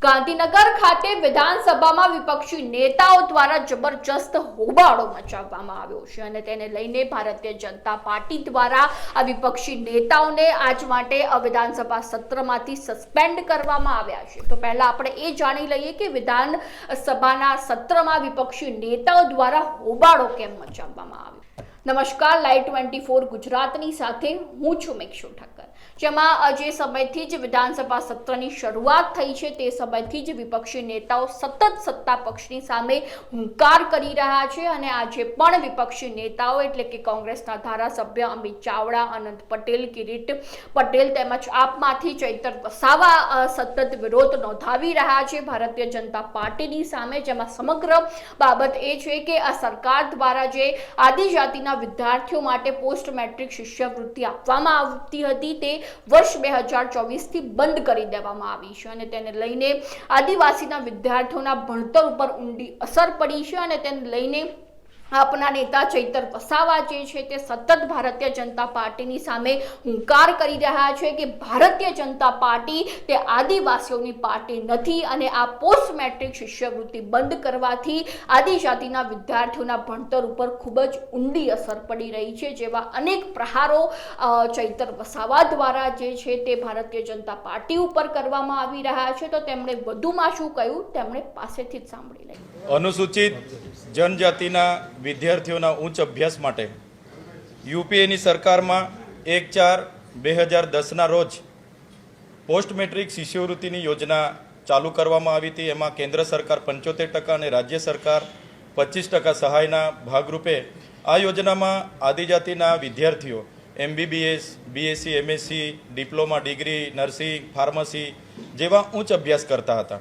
ગાંધીનગર ખાતે વિધાનસભામાં વિપક્ષી નેતાઓ દ્વારા જબરજસ્ત હોબાળો મચાવવામાં આવ્યો છે અને તેને લઈને ભારતીય જનતા પાર્ટી દ્વારા આ વિપક્ષી નેતાઓને આજ માટે વિધાનસભા સત્રમાંથી સસ્પેન્ડ કરવામાં આવ્યા છે। તો પહેલા આપણે એ જાણી લઈએ કે વિધાનસભાના સત્રમાં વિપક્ષી નેતાઓ દ્વારા હોબાળો કેમ મચાવવામાં આવ્યો। નમસ્કાર, લાઈવ 24 ગુજરાતની સાથે હું છું મેક્ષુ ઠક્કર। જેમાં જે સમયથી જ વિધાનસભા સત્રની શરૂઆત થઈ છે તે સમયથી જ વિપક્ષી નેતાઓ સતત સત્તા પક્ષની સામે હુંકાર કરી રહ્યા છે અને આજે પણ વિપક્ષી નેતાઓ એટલે કે કોંગ્રેસના ધારાસભ્ય અમિત ચાવડા, અનંત પટેલ, કિરીટ પટેલ તેમજ આપમાંથી ચૈતર વસાવા સતત વિરોધ નોંધાવી રહ્યા છે ભારતીય જનતા પાર્ટીની સામે। જેમાં સમગ્ર બાબત એ છે કે આ સરકાર દ્વારા જે આદિજાતિના વિદ્યાર્થીઓ માટે પોસ્ટ મેટ્રિક શિષ્યવૃત્તિ આપવામાં આવતી હતી તે વર્ષ 2024 થી બંધ કરી દેવામાં આવી છે અને તેને લઈને આદિવાસીના વિદ્યાર્થીઓના ભણતર ઉપર ઊંડી અસર પડી છે અને તેને લઈને આપના નેતા ચૈતર વસાવા જે છે તે સતત ભારતીય જનતા પાર્ટીની સામે હુંકાર કરી રહ્યા છે કે ભારતીય જનતા પાર્ટી તે આદિવાસીઓની પાર્ટી નથી અને આ પોસ્ટ મેટ્રિક શિષ્યવૃત્તિ બંધ કરવાથી આદિજાતિના વિદ્યાર્થીઓના ભણતર ઉપર ખૂબ જ ઊંડી અસર પડી રહી છે। જેવા અનેક પ્રહારો ચૈતર વસાવા દ્વારા જે છે તે ભારતીય જનતા પાર્ટી ઉપર કરવામાં આવી રહ્યા છે। તો તેમણે વધુમાં શું કહ્યું તેમણે પાસેથી જ સાંભળી લઈએ। અનુસૂચિત જનજાતિના વિદ્યાર્થીઓના ઉચ્ચ અભ્યાસ માટે યુપીએની સરકારમાં 1/4/2010ના રોજ પોસ્ટ મેટ્રિક શિષ્યવૃત્તિની યોજના ચાલુ કરવામાં આવી હતી। એમાં કેન્દ્ર સરકાર 75% અને રાજ્ય સરકાર 25% સહાયના ભાગરૂપે આ યોજનામાં આદિજાતિના વિદ્યાર્થીઓ MBBS, BSc, MSc, diploma degree, nursing, pharmacy જેવા ઉચ્ચ અભ્યાસ કરતા હતા।